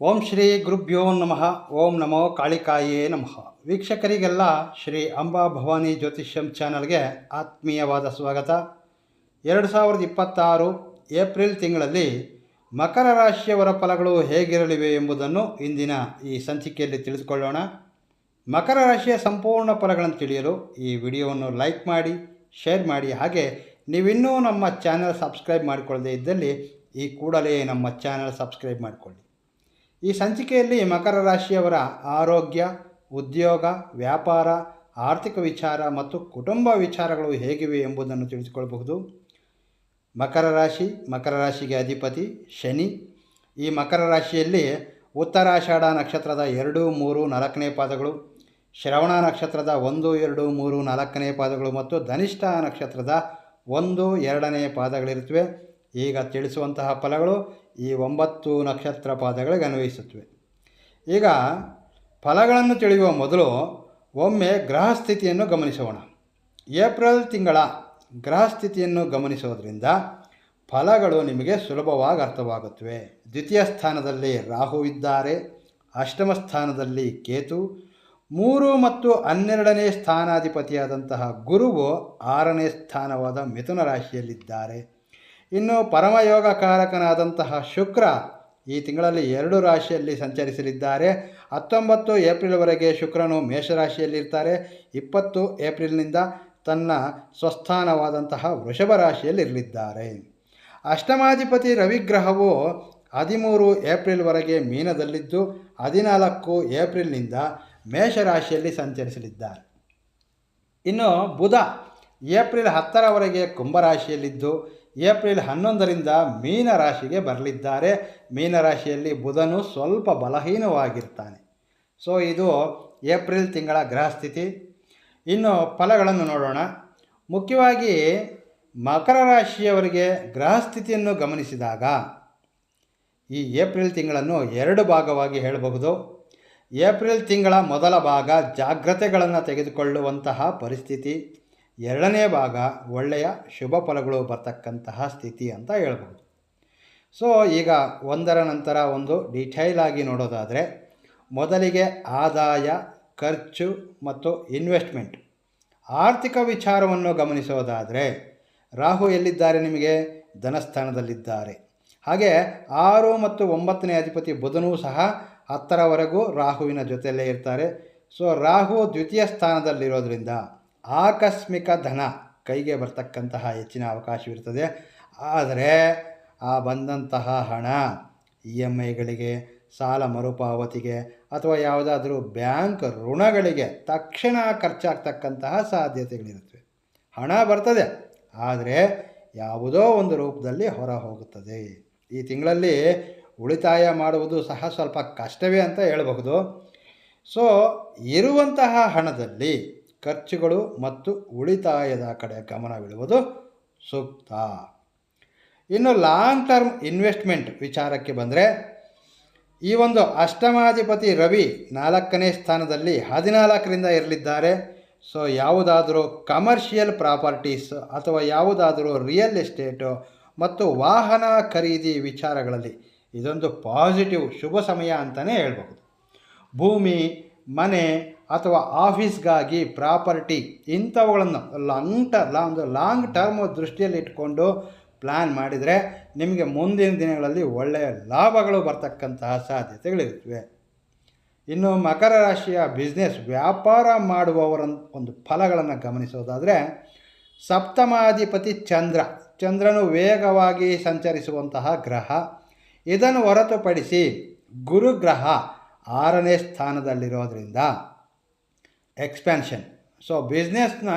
ಓಂ ಶ್ರೀ ಗುರುಭ್ಯೋ ನಮಃ. ಓಂ ನಮೋ ಕಾಳಿಕಾಯೇ ನಮಃ. ವೀಕ್ಷಕರಿಗೆಲ್ಲ ಶ್ರೀ ಅಂಬಾ ಭವಾನಿ ಜ್ಯೋತಿಷ್ಯಂ ಚಾನಲ್ಗೆ ಆತ್ಮೀಯವಾದ ಸ್ವಾಗತ. 2026 ಏಪ್ರಿಲ್ ತಿಂಗಳಲ್ಲಿ ಮಕರ ರಾಶಿಯವರ ಫಲಗಳು ಹೇಗಿರಲಿವೆ ಎಂಬುದನ್ನು ಇಂದಿನ ಈ ಸಂಚಿಕೆಯಲ್ಲಿ ತಿಳಿದುಕೊಳ್ಳೋಣ. ಮಕರ ರಾಶಿಯ ಸಂಪೂರ್ಣ ಫಲಗಳನ್ನು ತಿಳಿಯಲು ಈ ವಿಡಿಯೋವನ್ನು ಲೈಕ್ ಮಾಡಿ, ಶೇರ್ ಮಾಡಿ. ಹಾಗೆ ನೀವಿನ್ನೂ ನಮ್ಮ ಚಾನಲ್ ಸಬ್ಸ್ಕ್ರೈಬ್ ಮಾಡಿಕೊಳ್ಳದೇ ಇದ್ದಲ್ಲಿ ಈ ಕೂಡಲೇ ನಮ್ಮ ಚಾನಲ್ ಸಬ್ಸ್ಕ್ರೈಬ್ ಮಾಡಿಕೊಳ್ಳಿ. ಈ ಸಂಚಿಕೆಯಲ್ಲಿ ಮಕರ ರಾಶಿಯವರ ಆರೋಗ್ಯ, ಉದ್ಯೋಗ, ವ್ಯಾಪಾರ, ಆರ್ಥಿಕ ವಿಚಾರ ಮತ್ತು ಕುಟುಂಬ ವಿಚಾರಗಳು ಹೇಗಿವೆ ಎಂಬುದನ್ನು ತಿಳಿದುಕೊಳ್ಳಬಹುದು. ಮಕರ ರಾಶಿಗೆ ಅಧಿಪತಿ ಶನಿ. ಈ ಮಕರ ರಾಶಿಯಲ್ಲಿ ಉತ್ತರಾಷಾಢ ನಕ್ಷತ್ರದ 2, 3, 4ನೇ ಪಾದಗಳು, ಶ್ರವಣ ನಕ್ಷತ್ರದ 1, 2, 3, 4ನೇ ಪಾದಗಳು ಮತ್ತು ಧನಿಷ್ಠ ನಕ್ಷತ್ರದ 1, 2ನೇ ಪಾದಗಳಿರುತ್ತವೆ. ಈಗ ತಿಳಿಸುವಂತಹ ಫಲಗಳು ಈ 9 ನಕ್ಷತ್ರ ಪಾದಗಳಿಗೆ ಅನ್ವಯಿಸುತ್ತವೆ. ಈಗ ಫಲಗಳನ್ನು ತಿಳಿಯುವ ಮೊದಲು ಒಮ್ಮೆ ಗ್ರಹ ಸ್ಥಿತಿಯನ್ನು ಗಮನಿಸೋಣ. ಏಪ್ರಿಲ್ ತಿಂಗಳ ಗ್ರಹ ಸ್ಥಿತಿಯನ್ನು ಗಮನಿಸೋದ್ರಿಂದ ಫಲಗಳು ನಿಮಗೆ ಸುಲಭವಾಗಿ ಅರ್ಥವಾಗುತ್ತವೆ. ದ್ವಿತೀಯ ಸ್ಥಾನದಲ್ಲಿ ರಾಹು ಇದ್ದಾರೆ, ಅಷ್ಟಮ ಸ್ಥಾನದಲ್ಲಿ ಕೇತು, 3 ಮತ್ತು 12ನೇ ಸ್ಥಾನಾಧಿಪತಿಯಾದಂತಹ ಗುರುವು 6ನೇ ಸ್ಥಾನವಾದ ಮಿಥುನ ರಾಶಿಯಲ್ಲಿದ್ದಾರೆ. ಇನ್ನು ಪರಮಯೋಗಕಾರಕನಾದಂತಹ ಶುಕ್ರ ಈ ತಿಂಗಳಲ್ಲಿ 2 ರಾಶಿಯಲ್ಲಿ ಸಂಚರಿಸಲಿದ್ದಾರೆ. 19 ಏಪ್ರಿಲ್ವರೆಗೆ ಶುಕ್ರನು ಮೇಷರಾಶಿಯಲ್ಲಿರ್ತಾರೆ. 20 ಏಪ್ರಿಲ್ನಿಂದ ತನ್ನ ಸ್ವಸ್ಥಾನವಾದಂತಹ ವೃಷಭ ರಾಶಿಯಲ್ಲಿರಲಿದ್ದಾರೆ. ಅಷ್ಟಮಾಧಿಪತಿ ರವಿಗ್ರಹವು 13 ಏಪ್ರಿಲ್ವರೆಗೆ ಮೀನದಲ್ಲಿದ್ದು 14 ಏಪ್ರಿಲ್ನಿಂದ ಮೇಷರಾಶಿಯಲ್ಲಿ ಸಂಚರಿಸಲಿದ್ದಾರೆ. ಇನ್ನು ಬುಧ ಏಪ್ರಿಲ್ 10ರವರೆಗೆ ಕುಂಭರಾಶಿಯಲ್ಲಿದ್ದು ಏಪ್ರಿಲ್ 11ರಿಂದ ಮೀನ ರಾಶಿಗೆ ಬರಲಿದ್ದಾರೆ. ಮೀನರಾಶಿಯಲ್ಲಿ ಬುಧನು ಸ್ವಲ್ಪ ಬಲಹೀನವಾಗಿರ್ತಾನೆ. ಸೊ ಇದು ಏಪ್ರಿಲ್ ತಿಂಗಳ ಗ್ರಹ ಸ್ಥಿತಿ. ಇನ್ನು ಫಲಗಳನ್ನು ನೋಡೋಣ. ಮುಖ್ಯವಾಗಿ ಮಕರ ರಾಶಿಯವರಿಗೆ ಗ್ರಹ ಸ್ಥಿತಿಯನ್ನು ಗಮನಿಸಿದಾಗ ಈ ಏಪ್ರಿಲ್ ತಿಂಗಳನ್ನು 2 ಭಾಗವಾಗಿ ಹೇಳಬಹುದು. ಏಪ್ರಿಲ್ ತಿಂಗಳ ಮೊದಲ ಭಾಗ ಜಾಗ್ರತೆಗಳನ್ನು ತೆಗೆದುಕೊಳ್ಳುವಂತಹ ಪರಿಸ್ಥಿತಿ, 2ನೇ ಭಾಗ ಒಳ್ಳೆಯ ಶುಭ ಫಲಗಳು ಬರ್ತಕ್ಕಂತಹ ಸ್ಥಿತಿ ಅಂತ ಹೇಳ್ಬೋದು. ಸೊ ಈಗ ಒಂದರ ನಂತರ ಒಂದು ಡೀಟೇಲ್ ಆಗಿ ನೋಡೋದಾದರೆ, ಮೊದಲಿಗೆ ಆದಾಯ, ಖರ್ಚು ಮತ್ತು ಇನ್ವೆಸ್ಟ್ಮೆಂಟ್, ಆರ್ಥಿಕ ವಿಚಾರವನ್ನು ಗಮನಿಸೋದಾದರೆ ರಾಹು ಎಲ್ಲಿದ್ದಾರೆ? ನಿಮಗೆ ಧನಸ್ಥಾನದಲ್ಲಿದ್ದಾರೆ. ಹಾಗೆ 6 ಮತ್ತು 9ನೇ ಅಧಿಪತಿ ಬುಧನೂ ಸಹ 10ರವರೆಗೂ ರಾಹುವಿನ ಜೊತೆಯಲ್ಲೇ ಇರ್ತಾರೆ. ಸೊ ರಾಹು ದ್ವಿತೀಯ ಸ್ಥಾನದಲ್ಲಿರೋದ್ರಿಂದ ಆಕಸ್ಮಿಕ ಧನ ಕೈಗೆ ಬರ್ತಕ್ಕಂತಹ ಹೆಚ್ಚಿನ ಅವಕಾಶವಿರ್ತದೆ. ಆದರೆ ಆ ಬಂದಂತಹ ಹಣ EMIಗಳಿಗೆ, ಸಾಲ ಮರುಪಾವತಿಗೆ ಅಥವಾ ಯಾವುದಾದ್ರೂ ಬ್ಯಾಂಕ್ ಋಣಗಳಿಗೆ ತಕ್ಷಣ ಖರ್ಚಾಗ್ತಕ್ಕಂತಹ ಸಾಧ್ಯತೆಗಳಿರುತ್ತವೆ. ಹಣ ಬರ್ತದೆ, ಆದರೆ ಯಾವುದೋ ಒಂದು ರೂಪದಲ್ಲಿ ಹೊರ ಹೋಗುತ್ತದೆ. ಈ ತಿಂಗಳಲ್ಲಿ ಉಳಿತಾಯ ಮಾಡುವುದು ಸಹ ಸ್ವಲ್ಪ ಕಷ್ಟವೇ ಅಂತ ಹೇಳಬಹುದು. ಸೊ ಇರುವಂತಹ ಹಣದಲ್ಲಿ ಖರ್ಚುಗಳು ಮತ್ತು ಉಳಿತಾಯದ ಕಡೆ ಗಮನವಿಡುವುದು ಸೂಕ್ತ. ಇನ್ನು ಲಾಂಗ್ ಟರ್ಮ್ ಇನ್ವೆಸ್ಟ್ಮೆಂಟ್ ವಿಚಾರಕ್ಕೆ ಬಂದರೆ, ಈ ಒಂದು ಅಷ್ಟಮಾಧಿಪತಿ ರವಿ 4ನೇ ಸ್ಥಾನದಲ್ಲಿ 14ರಿಂದ ಇರಲಿದ್ದಾರೆ. ಸೊ ಯಾವುದಾದರೂ ಕಮರ್ಷಿಯಲ್ ಪ್ರಾಪರ್ಟೀಸ್ ಅಥವಾ ಯಾವುದಾದರೂ ರಿಯಲ್ ಎಸ್ಟೇಟು ಮತ್ತು ವಾಹನ ಖರೀದಿ ವಿಚಾರಗಳಲ್ಲಿ ಇದೊಂದು ಪಾಸಿಟಿವ್ ಶುಭ ಸಮಯ ಅಂತಲೇ ಹೇಳ್ಬಹುದು. ಭೂಮಿ, ಮನೆ ಅಥವಾ ಆಫೀಸ್ಗಾಗಿ ಪ್ರಾಪರ್ಟಿ ಇಂಥವುಗಳನ್ನು ಲಾಂಗ್ ಟರ್ಮ್ ದೃಷ್ಟಿಯಲ್ಲಿ ಇಟ್ಕೊಂಡು ಪ್ಲ್ಯಾನ್ ಮಾಡಿದರೆ ನಿಮಗೆ ಮುಂದಿನ ದಿನಗಳಲ್ಲಿ ಒಳ್ಳೆಯ ಲಾಭಗಳು ಬರ್ತಕ್ಕಂತಹ ಸಾಧ್ಯತೆಗಳಿರುತ್ತವೆ. ಇನ್ನು ಮಕರ ರಾಶಿಯ ಬಿಸ್ನೆಸ್ ವ್ಯಾಪಾರ ಮಾಡುವವರ ಒಂದು ಫಲಗಳನ್ನು ಗಮನಿಸೋದಾದರೆ, ಸಪ್ತಮಾಧಿಪತಿ ಚಂದ್ರನು ವೇಗವಾಗಿ ಸಂಚರಿಸುವಂತಹ ಗ್ರಹ. ಇದನ್ನು ಹೊರತುಪಡಿಸಿ ಗುರುಗ್ರಹ 6ನೇ ಸ್ಥಾನದಲ್ಲಿರೋದ್ರಿಂದ ಎಕ್ಸ್ಪೆನ್ಷನ್, ಸೊ ಬಿಸ್ನೆಸ್ನ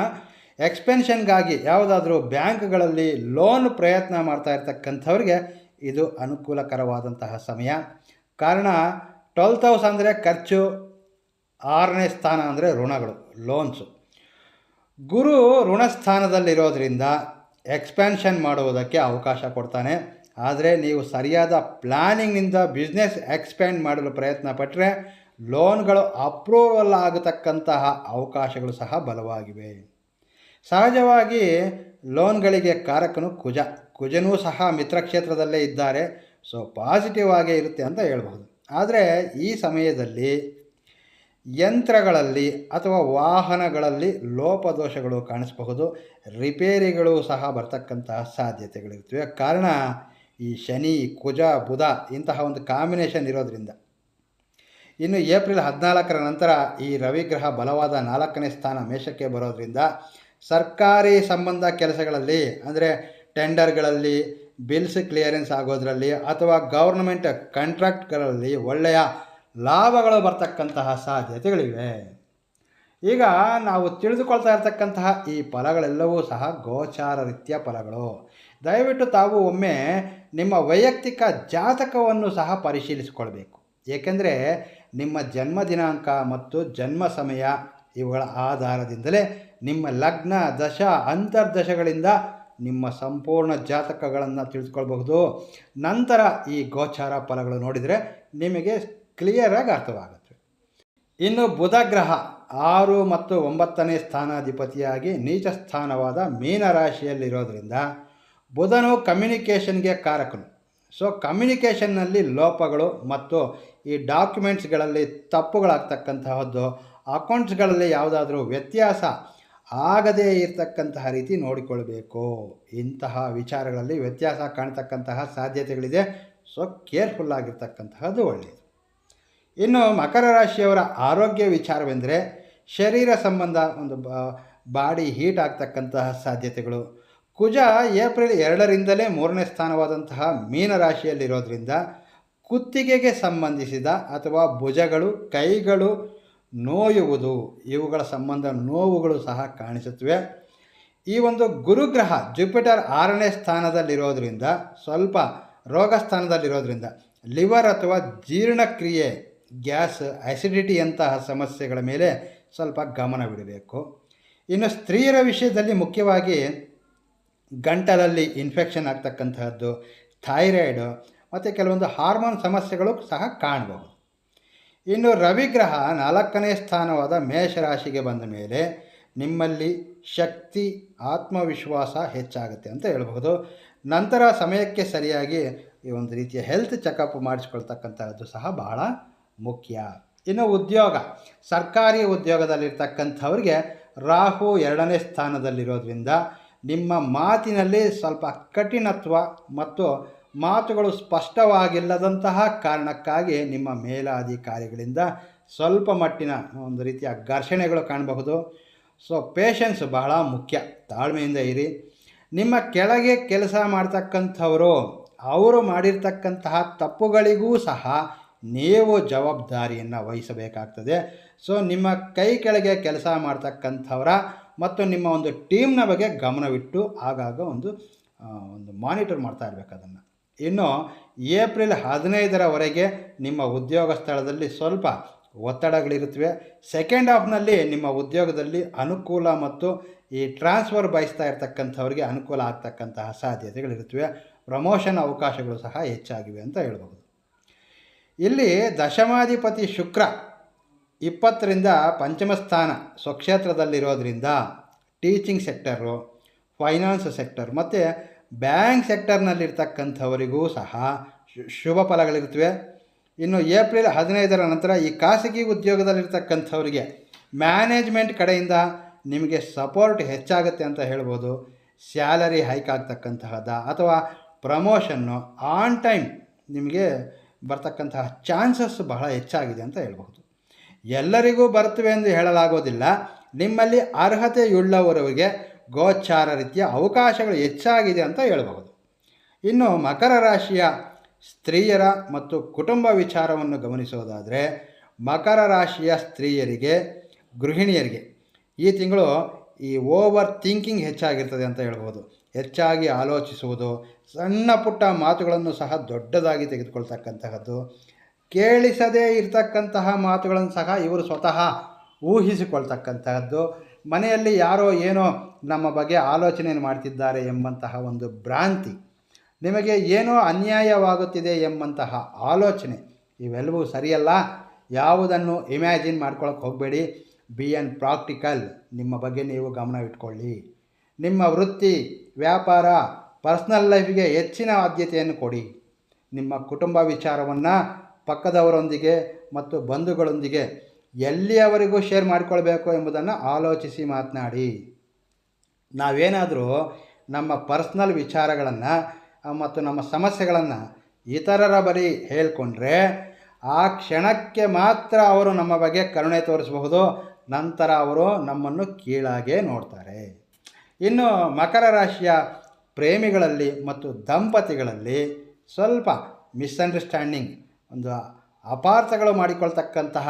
ಎಕ್ಸ್ಪೆನ್ಷನ್ಗಾಗಿ ಯಾವುದಾದ್ರೂ ಬ್ಯಾಂಕ್ಗಳಲ್ಲಿ ಲೋನ್ ಪ್ರಯತ್ನ ಮಾಡ್ತಾ ಇರ್ತಕ್ಕಂಥವ್ರಿಗೆ ಇದು ಅನುಕೂಲಕರವಾದಂತಹ ಸಮಯ. ಕಾರಣ 12th ಹೌಸ್ ಅಂದರೆ ಖರ್ಚು, 6ನೇ ಸ್ಥಾನ ಅಂದರೆ ಋಣಗಳು, ಲೋನ್ಸು. ಗುರು ಋಣಸ್ಥಾನದಲ್ಲಿರೋದ್ರಿಂದ ಎಕ್ಸ್ಪ್ಯಾನ್ಷನ್ ಮಾಡುವುದಕ್ಕೆ ಅವಕಾಶ ಕೊಡ್ತಾನೆ. ಆದರೆ ನೀವು ಸರಿಯಾದ ಪ್ಲ್ಯಾನಿಂಗ್ನಿಂದ ಬಿಸ್ನೆಸ್ ಎಕ್ಸ್ಪ್ಯಾಂಡ್ ಮಾಡಲು ಪ್ರಯತ್ನ ಪಟ್ಟರೆ ಲೋನ್ಗಳು ಅಪ್ರೂವಲ್ ಆಗತಕ್ಕಂತಹ ಅವಕಾಶಗಳು ಸಹ ಬಲವಾಗಿವೆ. ಸಹಜವಾಗಿ ಲೋನ್ಗಳಿಗೆ ಕಾರಕನು ಕುಜನೂ ಸಹ ಮಿತ್ರಕ್ಷೇತ್ರದಲ್ಲೇ ಇದ್ದಾರೆ. ಸೊ ಪಾಸಿಟಿವ್ ಆಗೇ ಇರುತ್ತೆ ಅಂತ ಹೇಳ್ಬೋದು. ಆದರೆ ಈ ಸಮಯದಲ್ಲಿ ಯಂತ್ರಗಳಲ್ಲಿ ಅಥವಾ ವಾಹನಗಳಲ್ಲಿ ಲೋಪದೋಷಗಳು ಕಾಣಿಸಬಹುದು, ರಿಪೇರಿಗಳು ಸಹ ಬರ್ತಕ್ಕಂತಹ ಸಾಧ್ಯತೆಗಳಿರ್ತವೆ. ಕಾರಣ ಈ ಶನಿ, ಕುಜ, ಬುಧ ಇಂತಹ ಒಂದು ಕಾಂಬಿನೇಷನ್ ಇರೋದರಿಂದ. ಇನ್ನು ಏಪ್ರಿಲ್ 14ರ ನಂತರ ಈ ರವಿಗ್ರಹ ಬಲವಾದ 4ನೇ ಸ್ಥಾನ ಮೇಷಕ್ಕೆ ಬರೋದರಿಂದ ಸರ್ಕಾರಿ ಸಂಬಂಧ ಕೆಲಸಗಳಲ್ಲಿ, ಅಂದರೆ ಟೆಂಡರ್ಗಳಲ್ಲಿ, ಬಿಲ್ಸ್ ಕ್ಲಿಯರೆನ್ಸ್ ಆಗೋದರಲ್ಲಿ ಅಥವಾ ಗೌರ್ನಮೆಂಟ್ ಕಾಂಟ್ರಾಕ್ಟ್ಗಳಲ್ಲಿ ಒಳ್ಳೆಯ ಲಾಭಗಳು ಬರ್ತಕ್ಕಂತಹ ಸಾಧ್ಯತೆಗಳಿವೆ. ಈಗ ನಾವು ತಿಳಿದುಕೊಳ್ತಾ ಇರ್ತಕ್ಕಂತಹ ಈ ಫಲಗಳೆಲ್ಲವೂ ಸಹ ಗೋಚಾರ ರೀತಿಯ ಫಲಗಳು. ದಯವಿಟ್ಟು ತಾವು ಒಮ್ಮೆ ನಿಮ್ಮ ವೈಯಕ್ತಿಕ ಜಾತಕವನ್ನು ಸಹ ಪರಿಶೀಲಿಸಿಕೊಳ್ಬೇಕು. ಏಕೆಂದರೆ ನಿಮ್ಮ ಜನ್ಮ ದಿನಾಂಕ ಮತ್ತು ಜನ್ಮ ಸಮಯ ಇವುಗಳ ಆಧಾರದಿಂದಲೇ ನಿಮ್ಮ ಲಗ್ನ, ದಶ, ಅಂತರ್ದಶಗಳಿಂದ ನಿಮ್ಮ ಸಂಪೂರ್ಣ ಜಾತಕಗಳನ್ನು ತಿಳಿದುಕೊಳ್ಬಹುದು. ನಂತರ ಈ ಗೋಚಾರ ಫಲಗಳು ನೋಡಿದರೆ ನಿಮಗೆ ಕ್ಲಿಯರಾಗಿ ಅರ್ಥವಾಗುತ್ತೆ. ಇನ್ನು ಬುಧ ಗ್ರಹ 6 ಮತ್ತು 9ನೇ ಸ್ಥಾನಾಧಿಪತಿಯಾಗಿ ನೀಚ ಸ್ಥಾನವಾದ ಮೀನರಾಶಿಯಲ್ಲಿರೋದ್ರಿಂದ ಬುಧನು ಕಮ್ಯುನಿಕೇಷನ್ಗೆ ಕಾರಕನು. ಸೊ ಕಮ್ಯುನಿಕೇಷನ್ನಲ್ಲಿ ಲೋಪಗಳು ಮತ್ತು ಈ ಡಾಕ್ಯುಮೆಂಟ್ಸ್ಗಳಲ್ಲಿ ತಪ್ಪುಗಳಾಗ್ತಕ್ಕಂತಹದ್ದು, ಅಕೌಂಟ್ಸ್ಗಳಲ್ಲಿ ಯಾವುದಾದ್ರೂ ವ್ಯತ್ಯಾಸ ಆಗದೇ ಇರತಕ್ಕಂತಹ ರೀತಿ ನೋಡಿಕೊಳ್ಬೇಕು. ಇಂತಹ ವಿಚಾರಗಳಲ್ಲಿ ವ್ಯತ್ಯಾಸ ಕಾಣ್ತಕ್ಕಂತಹ ಸಾಧ್ಯತೆಗಳಿದೆ. ಸೊ ಕೇರ್ಫುಲ್ ಆಗಿರ್ತಕ್ಕಂತಹದ್ದು ಒಳ್ಳೆಯದು. ಇನ್ನು ಮಕರ ರಾಶಿಯವರ ಆರೋಗ್ಯ ವಿಚಾರವೆಂದರೆ ಶರೀರ ಸಂಬಂಧ ಒಂದು ಬಾಡಿ ಹೀಟ್ ಆಗ್ತಕ್ಕಂತಹ ಸಾಧ್ಯತೆಗಳು. ಕುಜ ಏಪ್ರಿಲ್ 2ರಿಂದಲೇ 3ನೇ ಸ್ಥಾನವಾದಂತಹ ಮೀನರಾಶಿಯಲ್ಲಿರೋದ್ರಿಂದ ಕುತ್ತಿಗೆಗೆ ಸಂಬಂಧಿಸಿದ ಅಥವಾ ಭುಜಗಳು, ಕೈಗಳು ನೋಯುವುದು, ಇವುಗಳ ಸಂಬಂಧ ನೋವುಗಳು ಸಹ ಕಾಣಿಸುತ್ತವೆ. ಈ ಒಂದು ಗುರುಗ್ರಹ ಜುಪಿಟರ್ 6ನೇ ಸ್ಥಾನದಲ್ಲಿರೋದ್ರಿಂದ, ಸ್ವಲ್ಪ ರೋಗ ಸ್ಥಾನದಲ್ಲಿರೋದ್ರಿಂದ ಲಿವರ್ ಅಥವಾ ಜೀರ್ಣಕ್ರಿಯೆ, ಗ್ಯಾಸ್, ಆ್ಯಸಿಡಿಟಿಯಂತಹ ಸಮಸ್ಯೆಗಳ ಮೇಲೆ ಸ್ವಲ್ಪ ಗಮನವಿಡಬೇಕು. ಇನ್ನು ಸ್ತ್ರೀಯರ ವಿಷಯದಲ್ಲಿ ಮುಖ್ಯವಾಗಿ ಗಂಟಲಲ್ಲಿ ಇನ್ಫೆಕ್ಷನ್ ಆಗ್ತಕ್ಕಂತಹದ್ದು, ಥೈರಾಯ್ಡು ಮತ್ತು ಕೆಲವೊಂದು ಹಾರ್ಮೋನ್ ಸಮಸ್ಯೆಗಳು ಸಹ ಕಾಣಬಹುದು. ಇನ್ನು ರವಿಗ್ರಹ 4ನೇ ಸ್ಥಾನವಾದ ಮೇಷರಾಶಿಗೆ ಬಂದ ಮೇಲೆ ನಿಮ್ಮಲ್ಲಿ ಶಕ್ತಿ, ಆತ್ಮವಿಶ್ವಾಸ ಹೆಚ್ಚಾಗುತ್ತೆ ಅಂತ ಹೇಳಬಹುದು. ನಂತರ ಸಮಯಕ್ಕೆ ಸರಿಯಾಗಿ ಈ ಒಂದು ರೀತಿಯ ಹೆಲ್ತ್ ಚೆಕಪ್ ಮಾಡಿಸ್ಕೊಳ್ತಕ್ಕಂಥದ್ದು ಸಹ ಬಹಳ ಮುಖ್ಯ. ಇನ್ನು ಉದ್ಯೋಗ, ಸರ್ಕಾರಿ ಉದ್ಯೋಗದಲ್ಲಿರ್ತಕ್ಕಂಥವ್ರಿಗೆ ರಾಹು 2ನೇ ಸ್ಥಾನದಲ್ಲಿರೋದ್ರಿಂದ ನಿಮ್ಮ ಮಾತಿನಲ್ಲಿ ಸ್ವಲ್ಪ ಕಠಿಣತ್ವ ಮತ್ತು ಮಾತುಗಳು ಸ್ಪಷ್ಟವಾಗಿಲ್ಲದಂತಹ ಕಾರಣಕ್ಕಾಗಿ ನಿಮ್ಮ ಮೇಲಾಧಿಕಾರಿಗಳಿಂದ ಸ್ವಲ್ಪ ಮಟ್ಟಿನ ಒಂದು ರೀತಿಯ ಘರ್ಷಣೆಗಳು ಕಾಣಬಹುದು. ಸೊ ಪೇಷನ್ಸ್ ಬಹಳ ಮುಖ್ಯ, ತಾಳ್ಮೆಯಿಂದ ಇರಿ. ನಿಮ್ಮ ಕೆಳಗೆ ಕೆಲಸ ಮಾಡ್ತಕ್ಕಂಥವರು ಅವರು ಮಾಡಿರ್ತಕ್ಕಂತಹ ತಪ್ಪುಗಳಿಗೂ ಸಹ ನೀವು ಜವಾಬ್ದಾರಿಯನ್ನು ವಹಿಸಬೇಕಾಗ್ತದೆ. ಸೊ ನಿಮ್ಮ ಕೈ ಕೆಳಗೆ ಕೆಲಸ ಮಾಡ್ತಕ್ಕಂಥವರ ಮತ್ತು ನಿಮ್ಮ ಒಂದು ಟೀಮ್ನ ಬಗ್ಗೆ ಗಮನವಿಟ್ಟು ಆಗಾಗ ಒಂದು ಮಾನಿಟರ್ ಮಾಡ್ತಾ ಇರಬೇಕು ಅದನ್ನು. ಇನ್ನು ಏಪ್ರಿಲ್ 15ರವರೆಗೆ ನಿಮ್ಮ ಉದ್ಯೋಗ ಸ್ಥಳದಲ್ಲಿ ಸ್ವಲ್ಪ ಒತ್ತಡಗಳಿರುತ್ತವೆ. ಸೆಕೆಂಡ್ ಹಾಫ್ನಲ್ಲಿ ನಿಮ್ಮ ಉದ್ಯೋಗದಲ್ಲಿ ಅನುಕೂಲ ಮತ್ತು ಈ ಟ್ರಾನ್ಸ್ಫರ್ ಬಯಸ್ತಾ ಇರ್ತಕ್ಕಂಥವ್ರಿಗೆ ಅನುಕೂಲ ಆಗ್ತಕ್ಕಂತಹ ಸಾಧ್ಯತೆಗಳಿರುತ್ತವೆ. ಪ್ರಮೋಷನ್ ಅವಕಾಶಗಳು ಸಹ ಹೆಚ್ಚಾಗಿವೆ ಅಂತ ಹೇಳ್ಬೋದು. ಇಲ್ಲಿ ದಶಮಾಧಿಪತಿ ಶುಕ್ರ 20ರಿಂದ ಪಂಚಮ ಸ್ಥಾನ ಸ್ವಕ್ಷೇತ್ರದಲ್ಲಿರೋದ್ರಿಂದ ಟೀಚಿಂಗ್ ಸೆಕ್ಟರು, ಫೈನಾನ್ಸ್ ಸೆಕ್ಟರ್ ಮತ್ತು ಬ್ಯಾಂಕ್ ಸೆಕ್ಟರ್ನಲ್ಲಿರ್ತಕ್ಕಂಥವರಿಗೂ ಸಹ ಶುಭ ಫಲಗಳಿರ್ತವೆ. ಇನ್ನು ಏಪ್ರಿಲ್ 15ರ ನಂತರ ಈ ಖಾಸಗಿ ಉದ್ಯೋಗದಲ್ಲಿರ್ತಕ್ಕಂಥವರಿಗೆ ಮ್ಯಾನೇಜ್ಮೆಂಟ್ ಕಡೆಯಿಂದ ನಿಮಗೆ ಸಪೋರ್ಟ್ ಹೆಚ್ಚಾಗುತ್ತೆ ಅಂತ ಹೇಳ್ಬೋದು. ಸ್ಯಾಲರಿ ಹೈಕ್ ಆಗ್ತಕ್ಕಂತಹದ್ದು ಅಥವಾ ಪ್ರಮೋಷನ್ನು ಆನ್ ಟೈಮ್ ನಿಮಗೆ ಬರ್ತಕ್ಕಂತಹ ಚಾನ್ಸಸ್ ಬಹಳ ಹೆಚ್ಚಾಗಿದೆ ಅಂತ ಹೇಳ್ಬಹುದು. ಎಲ್ಲರಿಗೂ ಬರ್ತವೆ ಎಂದು ಹೇಳಲಾಗೋದಿಲ್ಲ. ನಿಮ್ಮಲ್ಲಿ ಅರ್ಹತೆಯುಳ್ಳವರಿಗೆ ಗೋಚಾರ ರೀತಿಯ ಅವಕಾಶಗಳು ಹೆಚ್ಚಾಗಿದೆ ಅಂತ ಹೇಳಬಹುದು. ಇನ್ನು ಮಕರ ರಾಶಿಯ ಸ್ತ್ರೀಯರ ಮತ್ತು ಕುಟುಂಬ ವಿಚಾರವನ್ನು ಗಮನಿಸೋದಾದರೆ ಮಕರ ರಾಶಿಯ ಸ್ತ್ರೀಯರಿಗೆ, ಗೃಹಿಣಿಯರಿಗೆ ಈ ತಿಂಗಳು ಈ ಓವರ್ ಥಿಂಕಿಂಗ್ ಹೆಚ್ಚಾಗಿರ್ತದೆ ಅಂತ ಹೇಳ್ಬೋದು. ಹೆಚ್ಚಾಗಿ ಆಲೋಚಿಸುವುದು, ಸಣ್ಣ ಪುಟ್ಟ ಮಾತುಗಳನ್ನು ಸಹ ದೊಡ್ಡದಾಗಿ ತೆಗೆದುಕೊಳ್ತಕ್ಕಂತಹದ್ದು, ಕೇಳಿಸದೇ ಇರತಕ್ಕಂತಹ ಮಾತುಗಳನ್ನು ಸಹ ಇವರು ಸ್ವತಃ ಊಹಿಸಿಕೊಳ್ತಕ್ಕಂತಹದ್ದು, ಮನೆಯಲ್ಲಿ ಯಾರೋ ಏನೋ ನಮ್ಮ ಬಗ್ಗೆ ಆಲೋಚನೆಯನ್ನು ಮಾಡ್ತಿದ್ದಾರೆ ಎಂಬಂತಹ ಒಂದು ಭ್ರಾಂತಿ, ನಿಮಗೆ ಏನೋ ಅನ್ಯಾಯವಾಗುತ್ತಿದೆ ಎಂಬಂತಹ ಆಲೋಚನೆ, ಇವೆಲ್ಲವೂ ಸರಿಯಲ್ಲ. ಯಾವುದನ್ನು ಇಮ್ಯಾಜಿನ್ ಮಾಡ್ಕೊಳ್ಳೋಕೆ ಹೋಗಬೇಡಿ. B on practical. ನಿಮ್ಮ ಬಗ್ಗೆ ನೀವು ಗಮನವಿಟ್ಕೊಳ್ಳಿ. ನಿಮ್ಮ ವೃತ್ತಿ, ವ್ಯಾಪಾರ, ಪರ್ಸ್ನಲ್ ಲೈಫ್ಗೆ ಹೆಚ್ಚಿನ ಆದ್ಯತೆಯನ್ನು ಕೊಡಿ. ನಿಮ್ಮ ಕುಟುಂಬ ವಿಚಾರವನ್ನು ಪಕ್ಕದವರೊಂದಿಗೆ ಮತ್ತು ಬಂಧುಗಳೊಂದಿಗೆ ಎಲ್ಲಿಯವರೆಗೂ ಶೇರ್ ಮಾಡಿಕೊಳ್ಬೇಕು ಎಂಬುದನ್ನು ಆಲೋಚಿಸಿ ಮಾತನಾಡಿ. ನಾವೇನಾದರೂ ನಮ್ಮ ಪರ್ಸ್ನಲ್ ವಿಚಾರಗಳನ್ನು ಮತ್ತು ನಮ್ಮ ಸಮಸ್ಯೆಗಳನ್ನು ಇತರರ ಬಳಿ ಹೇಳಿಕೊಂಡ್ರೆ ಆ ಕ್ಷಣಕ್ಕೆ ಮಾತ್ರ ಅವರು ನಮ್ಮ ಬಗ್ಗೆ ಕರುಣೆ ತೋರಿಸಬಹುದು, ನಂತರ ಅವರು ನಮ್ಮನ್ನು ಕೀಳಾಗೆ ನೋಡ್ತಾರೆ. ಇನ್ನು ಮಕರ ರಾಶಿಯ ಪ್ರೇಮಿಗಳಲ್ಲಿ ಮತ್ತು ದಂಪತಿಗಳಲ್ಲಿ ಸ್ವಲ್ಪ ಮಿಸ್ಅಂಡರ್ಸ್ಟ್ಯಾಂಡಿಂಗ್, ಒಂದು ಅಪಾರ್ಥಗಳು ಮಾಡಿಕೊಳ್ತಕ್ಕಂತಹ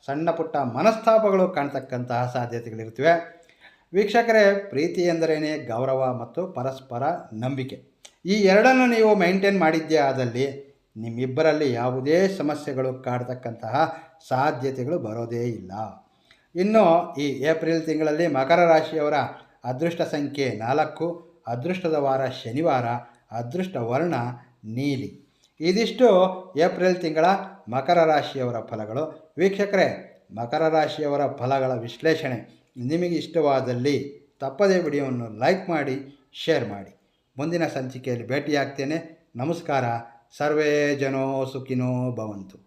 ಸಣ್ಣ ಪುಟ್ಟ ಮನಸ್ತಾಪಗಳು ಕಾಣ್ತಕ್ಕಂತಹ ಸಾಧ್ಯತೆಗಳಿರ್ತವೆ. ವೀಕ್ಷಕರೇ, ಪ್ರೀತಿ ಎಂದರೇನೆ ಗೌರವ ಮತ್ತು ಪರಸ್ಪರ ನಂಬಿಕೆ. ಈ ಎರಡನ್ನು ನೀವು ಮೇಂಟೈನ್ ಮಾಡಿದ್ದೇ ಆದಲ್ಲಿ ನಿಮ್ಮಿಬ್ಬರಲ್ಲಿ ಯಾವುದೇ ಸಮಸ್ಯೆಗಳು ಕಾಡ್ತಕ್ಕಂತಹ ಸಾಧ್ಯತೆಗಳು ಬರೋದೇ ಇಲ್ಲ. ಇನ್ನು ಈ ಏಪ್ರಿಲ್ ತಿಂಗಳಲ್ಲಿ ಮಕರ ರಾಶಿಯವರ ಅದೃಷ್ಟ ಸಂಖ್ಯೆ 4, ಅದೃಷ್ಟದ ವಾರ ಶನಿವಾರ, ಅದೃಷ್ಟ ವರ್ಣ ನೀಲಿ. ಇದಿಷ್ಟು ಏಪ್ರಿಲ್ ತಿಂಗಳ ಮಕರ ರಾಶಿಯವರ ಫಲಗಳು. ವೀಕ್ಷಕರೇ, ಮಕರ ರಾಶಿಯವರ ಫಲಗಳ ವಿಶ್ಲೇಷಣೆ ನಿಮಗೆ ಇಷ್ಟವಾದಲ್ಲಿ ತಪ್ಪದೇ ವಿಡಿಯೋವನ್ನು ಲೈಕ್ ಮಾಡಿ, ಶೇರ್ ಮಾಡಿ. ಮುಂದಿನ ಸಂಚಿಕೆಯಲ್ಲಿ ಭೇಟಿಯಾಗ್ತೇನೆ. ನಮಸ್ಕಾರ. ಸರ್ವೇ ಜನೋ ಸುಖಿನೋ ಭವಂತು.